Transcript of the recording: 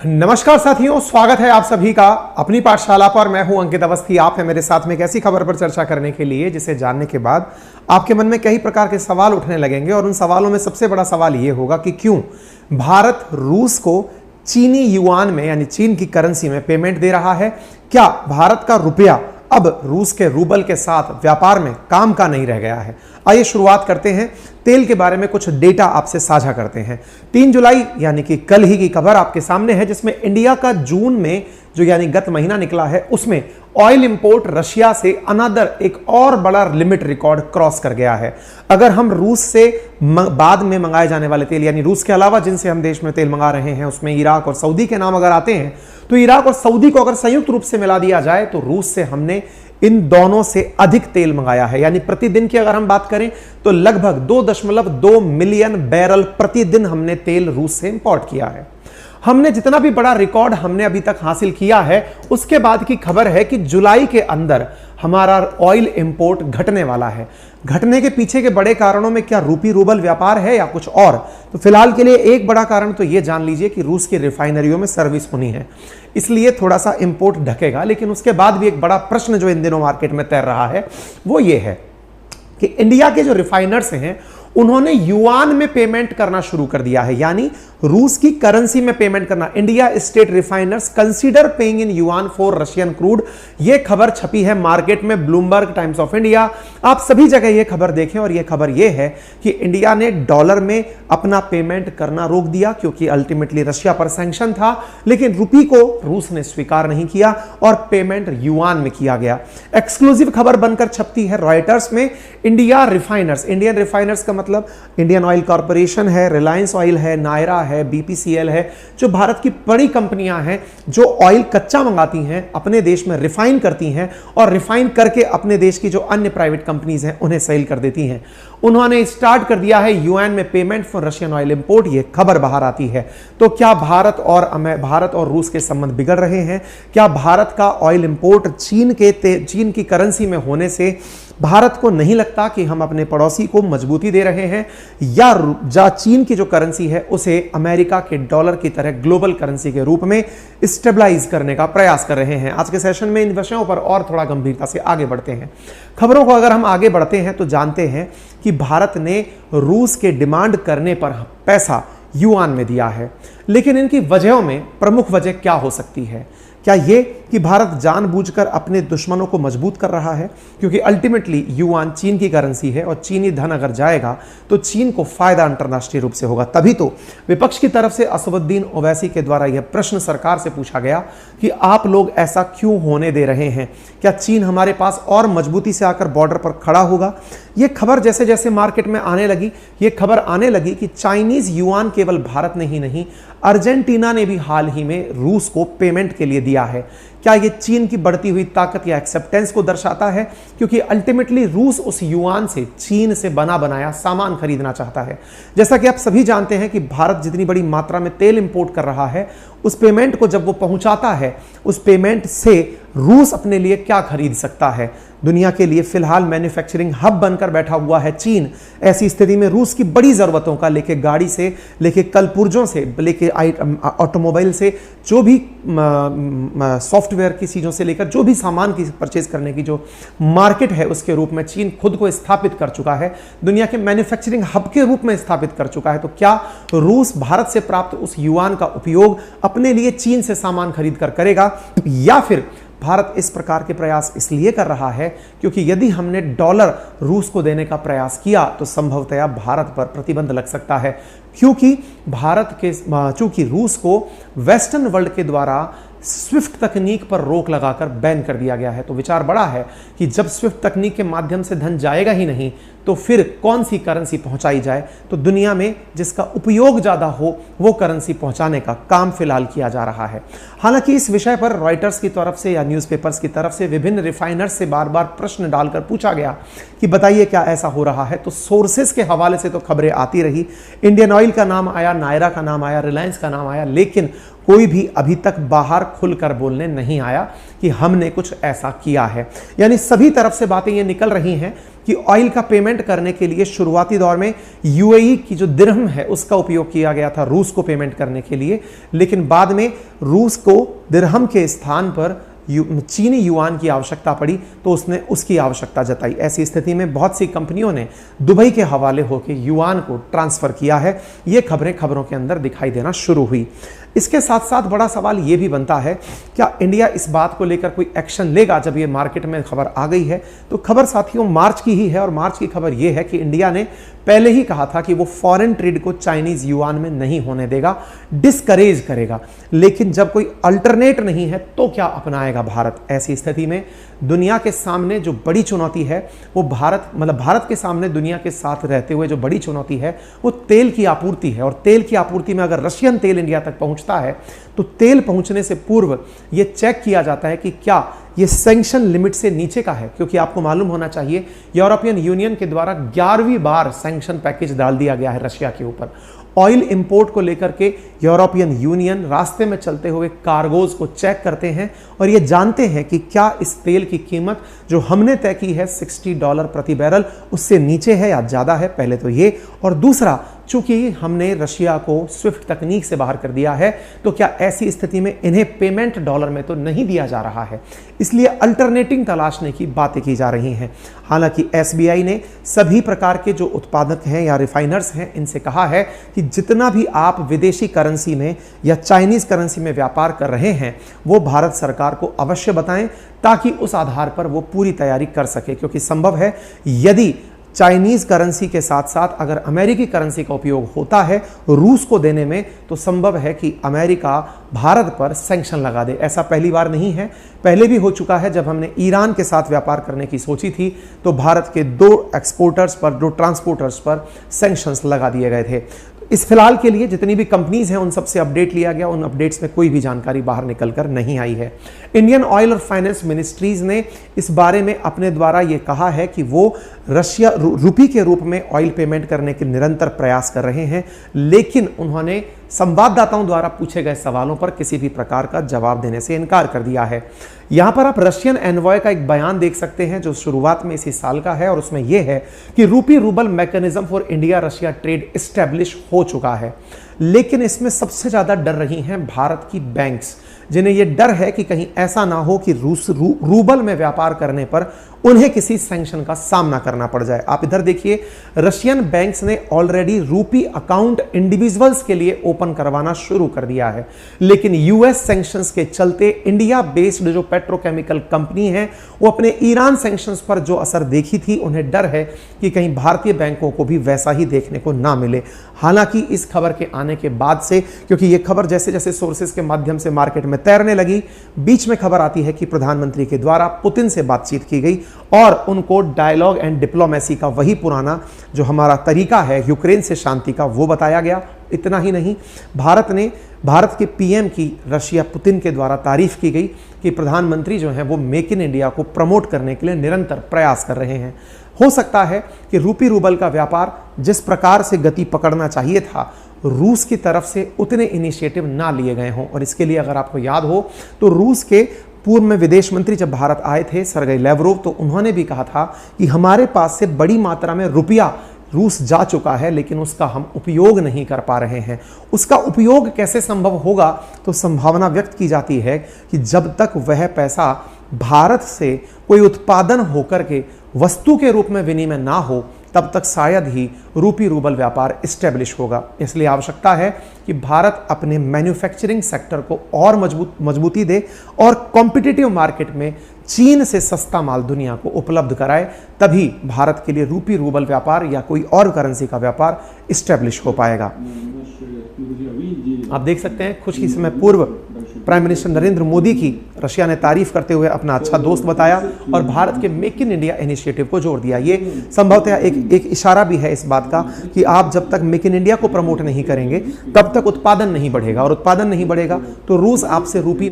नमस्कार साथियों, स्वागत है आप सभी का अपनी पाठशाला पर। मैं हूं अंकित अवस्थी। आप हैं मेरे साथ में एक ऐसी खबर पर चर्चा करने के लिए जिसे जानने के बाद आपके मन में कई प्रकार के सवाल उठने लगेंगे और उन सवालों में सबसे बड़ा सवाल यह होगा कि क्यों भारत रूस को चीनी युआन में यानी चीन की करेंसी में पेमेंट दे रहा है। क्या भारत का रुपया अब रूस के रूबल के साथ व्यापार में काम का नहीं रह गया है। आइए शुरुआत करते हैं। तेल के बारे में कुछ डेटा आपसे साझा करते हैं। 3 जुलाई यानी कि कल ही की खबर आपके सामने है, जिसमें इंडिया का जून में जो यानी गत महीना निकला है उसमें ऑयल इंपोर्ट रशिया से अनदर एक और बड़ा लिमिट रिकॉर्ड क्रॉस कर गया है। अगर हम रूस से बाद में मंगाए जाने वाले तेल यानी रूस के अलावा जिनसे हम देश में तेल मंगा रहे हैं उसमें इराक और सऊदी के नाम अगर आते हैं तो इराक और सऊदी को अगर संयुक्त रूप से मिला दिया जाए तो रूस से हमने इन दोनों से अधिक तेल मंगाया है। यानी प्रतिदिन की अगर हम बात करें तो लगभग 2.2 मिलियन बैरल प्रतिदिन हमने तेल रूस से इंपोर्ट किया है। हमने जितना भी बड़ा रिकॉर्ड हमने अभी तक हासिल किया है उसके बाद की खबर है कि जुलाई के अंदर हमारा ऑयल इंपोर्ट घटने वाला है। घटने के पीछे के बड़े कारणों में क्या रूपी रूबल व्यापार है या कुछ और, तो फिलहाल के लिए एक बड़ा कारण तो यह जान लीजिए कि रूस की रिफाइनरियों में सर्विस होनी है, इसलिए थोड़ा सा इंपोर्ट ढकेगा। लेकिन उसके बाद भी एक बड़ा प्रश्न जो इन दिनों मार्केट में तैर रहा है वो ये है कि इंडिया के जो रिफाइनर्स हैं उन्होंने युआन में पेमेंट करना शुरू कर दिया है, यानी रूस की करेंसी में पेमेंट करना। India state refiners consider paying in yuan for Russian crude. यह खबर छपी है मार्केट में, ब्लूमबर्ग, टाइम्स ऑफ इंडिया, आप सभी जगह यह खबर देखें। और यह खबर यह है कि इंडिया ने डॉलर में अपना पेमेंट करना रोक दिया क्योंकि अल्टीमेटली रशिया पर सैंक्शन था, लेकिन रुपी को रूस ने स्वीकार नहीं किया और पेमेंट युआन में किया गया। एक्सक्लूसिव खबर बनकर छपती है रॉयटर्स में। इंडियन रिफाइनर्स का मतलब इंडियन ऑयल कॉर्पोरेशन है, रिलायंस ऑयल है, नायरा है, बीपीसीएल है, जो भारत की बड़ी कंपनियां हैं जो ऑयल कच्चा मंगाती हैं, अपने देश में रिफाइन करती हैं और रिफाइन करके अपने देश की जो अन्य प्राइवेट कंपनीज हैं उन्हें सेल कर देती हैं। उन्होंने स्टार्ट कर दिया है युआन में payment for Russian oil import. ये खबर बाहर आती है। तो क्या भारत और रूस के संबंध बिगड़ रहे हैं? क्या भारत का ऑयल इंपोर्ट चीन की करेंसी में होने से भारत को नहीं लगता कि हम अपने पड़ोसी को मजबूती दे रहे हैं, या चीन की जो करेंसी है उसे अमेरिका के डॉलर की तरह ग्लोबल करेंसी के रूप में स्टेबलाइज करने का प्रयास कर रहे हैं? आज के सेशन में इन विषयों पर और थोड़ा गंभीरता से आगे बढ़ते हैं। खबरों को अगर हम आगे बढ़ते हैं तो जानते हैं कि भारत ने रूस के डिमांड करने पर पैसा युआन में दिया है, लेकिन इनकी वजहों में प्रमुख वजह क्या हो सकती है? क्या ये कि भारत जानबूझकर अपने दुश्मनों को मजबूत कर रहा है? क्योंकि अल्टीमेटली युआन चीन की करेंसी है और चीनी धन अगर जाएगा तो चीन को फायदा अंतरराष्ट्रीय रूप से होगा। तभी तो विपक्ष की तरफ से असदुद्दीन ओवैसी के द्वारा यह प्रश्न सरकार से पूछा गया कि आप लोग ऐसा क्यों होने दे रहे हैं? क्या चीन हमारे पास और मजबूती से आकर बॉर्डर पर खड़ा होगा? यह खबर जैसे जैसे मार्केट में आने लगी, यह खबर आने लगी कि चाइनीज युआन केवल भारत ने ही नहीं, अर्जेंटीना ने भी हाल ही में रूस को पेमेंट के लिए दिया है। क्या यह चीन की बढ़ती हुई ताकत या एक्सेप्टेंस को दर्शाता है? क्योंकि अल्टीमेटली रूस उस युआन से चीन से बना बनाया सामान खरीदना चाहता है। जैसा कि आप सभी जानते हैं कि भारत जितनी बड़ी मात्रा में तेल इंपोर्ट कर रहा है, उस पेमेंट को जब वो पहुंचाता है, उस पेमेंट से रूस अपने लिए क्या खरीद सकता है? दुनिया के लिए फिलहाल मैन्युफैक्चरिंग हब बनकर बैठा हुआ है चीन। ऐसी स्थिति में रूस की बड़ी जरूरतों का, लेके गाड़ी से लेके कलपुर्जों से लेके ऑटोमोबाइल से, जो भी सॉफ्टवेयर की चीज़ों से लेकर जो भी सामान की परचेज करने की जो मार्केट है उसके रूप में चीन खुद को स्थापित कर चुका है, दुनिया के मैन्युफैक्चरिंग हब के रूप में स्थापित कर चुका है। तो क्या रूस भारत से प्राप्त उस युआन का उपयोग अपने लिए चीन से सामान खरीद कर करेगा, या फिर भारत इस प्रकार के प्रयास इसलिए कर रहा है क्योंकि यदि हमने डॉलर रूस को देने का प्रयास किया तो संभवतया भारत पर प्रतिबंध लग सकता है, क्योंकि चूंकि रूस को वेस्टर्न वर्ल्ड के द्वारा स्विफ्ट तकनीक पर रोक लगाकर बैन कर दिया गया है। तो विचार बड़ा है कि जब स्विफ्ट तकनीक के माध्यम से धन जाएगा ही नहीं तो फिर कौन सी करेंसी पहुंचाई जाए? तो दुनिया में जिसका उपयोग ज्यादा हो वो करेंसी पहुंचाने का काम फिलहाल किया जा रहा है। हालांकि इस विषय पर रॉयटर्स की तरफ से या न्यूज़पेपर्स की तरफ से विभिन्न रिफाइनर्स से बार बार प्रश्न डालकर पूछा गया कि बताइए क्या ऐसा हो रहा है। तो सोर्सेस के हवाले से तो खबरें आती रही, इंडियन ऑयल का नाम आया, नायरा का नाम आया, रिलायंस का नाम आया, लेकिन कोई भी अभी तक बाहर खुलकर बोलने नहीं आया कि हमने कुछ ऐसा किया है। यानी सभी तरफ से बातें ये निकल रही हैं कि ऑयल का पेमेंट करने के लिए शुरुआती दौर में यूएई की जो दिरहम है उसका उपयोग किया गया था रूस को पेमेंट करने के लिए, लेकिन बाद में रूस को दिरहम के स्थान पर चीनी युआन की आवश्यकता पड़ी तो उसने उसकी आवश्यकता जताई। ऐसी स्थिति में बहुत सी कंपनियों ने दुबई के हवाले होकर युआन को ट्रांसफर किया है। ये खबरों के अंदर दिखाई देना शुरू हुई। इसके साथ साथ बड़ा सवाल यह भी बनता है, क्या इंडिया इस बात को लेकर कोई एक्शन लेगा? जब ये मार्केट में खबर आ गई है तो खबर साथियों मार्च की ही है, और मार्च की खबर यह है कि इंडिया ने पहले ही कहा था कि वो फॉरेन ट्रेड को चाइनीज युआन में नहीं होने देगा, डिस्करेज करेगा। लेकिन जब कोई अल्टरनेट नहीं है तो क्या अपनाएगा भारत? ऐसी स्थिति में दुनिया के सामने जो बड़ी चुनौती है वो भारत के सामने दुनिया के साथ रहते हुए जो बड़ी चुनौती है वो तेल की आपूर्ति है। और तेल की आपूर्ति में अगर रशियन तेल इंडिया तक पहुंचता है तो तेल पहुंचने से पूर्व ये चेक किया जाता है कि क्या ये सैंक्शन लिमिट से नीचे का है, क्योंकि आपको मालूम होना चाहिए यूरोपियन यूनियन के द्वारा 11वीं बार सैंक्शन पैकेज डाल दिया गया है रशिया के ऊपर। ऑयल इंपोर्ट को लेकर के यूरोपियन यूनियन रास्ते में चलते हुए कार्गोज को चेक करते हैं और ये जानते हैं कि क्या इस तेल की कीमत जो हमने तय की है $60 प्रति बैरल उससे नीचे है या ज़्यादा है। पहले तो ये, और दूसरा चूंकि हमने रशिया को स्विफ्ट तकनीक से बाहर कर दिया है तो क्या ऐसी स्थिति में इन्हें पेमेंट डॉलर में तो नहीं दिया जा रहा है, इसलिए अल्टरनेटिंग तलाशने की बातें की जा रही हैं। हालांकि एसबीआई ने सभी प्रकार के जो उत्पादक हैं या रिफाइनर्स हैं इनसे कहा है कि जितना भी आप विदेशी करेंसी में या चाइनीज करेंसी में व्यापार कर रहे हैं वो भारत सरकार को अवश्य बताएं, ताकि उस आधार पर वो पूरी तैयारी कर सके। क्योंकि संभव है यदि चाइनीज करेंसी के साथ साथ अगर अमेरिकी करेंसी का उपयोग होता है रूस को देने में तो संभव है कि अमेरिका भारत पर सैंक्शन लगा दे। ऐसा पहली बार नहीं है, पहले भी हो चुका है। जब हमने ईरान के साथ व्यापार करने की सोची थी तो भारत के 2 एक्सपोर्टर्स पर, 2 ट्रांसपोर्टर्स पर सैंक्शंस लगा दिए गए थे। इस फिलहाल के लिए जितनी भी कंपनीज हैं उन सबसे अपडेट लिया गया, उन अपडेट्स में कोई भी जानकारी बाहर निकलकर नहीं आई है। इंडियन ऑयल और फाइनेंस मिनिस्ट्रीज ने इस बारे में अपने द्वारा ये कहा है कि वो रशिया रुपी के रूप में ऑयल पेमेंट करने के निरंतर प्रयास कर रहे हैं, लेकिन उन्होंने संवाददाताओं द्वारा पूछे गए सवालों पर किसी भी प्रकार का जवाब देने से इनकार कर दिया है। यहां पर आप रशियन एनवॉय का एक बयान देख सकते हैं जो शुरुआत में इसी साल का है, और उसमें यह है कि रूपी rouble mechanism for India Russia trade establish हो चुका है। लेकिन इसमें सबसे ज्यादा डर रही हैं भारत की बैंक्स, जिन्हें यह डर है कि कहीं ऐसा ना हो कि रूबल में व्यापार करने पर उन्हें किसी सैंक्शन का सामना करना पड़ जाए। आप इधर देखिए, रशियन बैंक्स ने ऑलरेडी रूपी अकाउंट इंडिविजुअल्स के लिए ओपन करवाना शुरू कर दिया है, लेकिन यूएस सैंक्शंस के चलते इंडिया बेस्ड जो पेट्रोकेमिकल कंपनी है वो अपने ईरान सैंक्शंस पर जो असर देखी थी उन्हें डर है कि कहीं भारतीय बैंकों को भी वैसा ही देखने को ना मिले। हालांकि इस खबर के आने के बाद से, क्योंकि यह खबर जैसे जैसे सोर्सेज के माध्यम से मार्केट में तैरने लगी, बीच में खबर आती है कि प्रधानमंत्री के द्वारा पुतिन से बातचीत की गई और उनको डायलॉग एंड डिप्लोमेसी का वही पुराना जो हमारा तरीका है यूक्रेन से शांति का वो बताया गया। इतना ही नहीं, भारत के पीएम की रशिया पुतिन के द्वारा तारीफ की गई कि प्रधानमंत्री जो हैं वो मेक इन इंडिया को प्रमोट करने के लिए निरंतर प्रयास कर रहे हैं। हो सकता है कि रूपी रूबल का व्यापार जिस प्रकार से गति पकड़ना चाहिए था रूस की तरफ से उतने इनिशिएटिव ना लिए गए हों, और इसके लिए अगर आपको याद हो तो रूस के पूर्व में विदेश मंत्री जब भारत आए थे सरगेई लैवरोव, तो उन्होंने भी कहा था कि हमारे पास से बड़ी मात्रा में रुपया रूस जा चुका है लेकिन उसका हम उपयोग नहीं कर पा रहे हैं। उसका उपयोग कैसे संभव होगा? तो संभावना व्यक्त की जाती है कि जब तक वह पैसा भारत से कोई उत्पादन होकर के वस्तु के रूप में विनिमय ना हो तब तक शायद ही रूपी रूबल व्यापार एस्टेब्लिश होगा। इसलिए आवश्यकता है कि भारत अपने मैन्युफैक्चरिंग सेक्टर को और मजबूती दे और कॉम्पिटिटिव मार्केट में चीन से सस्ता माल दुनिया को उपलब्ध कराए, तभी भारत के लिए रूपी रूबल व्यापार या कोई और करेंसी का व्यापार एस्टेब्लिश हो पाएगा। आप देख सकते हैं कुछ ही समय पूर्व प्राइम मिनिस्टर नरेंद्र मोदी की रशिया ने तारीफ करते हुए अपना अच्छा दोस्त बताया और भारत के मेक इन इंडिया इनिशिएटिव को जोड़ दिया। ये संभवतः एक इशारा भी है इस बात का कि आप जब तक मेक इन इंडिया को प्रमोट नहीं करेंगे तब तक उत्पादन नहीं बढ़ेगा, और उत्पादन नहीं बढ़ेगा तो रूस आपसे रूपी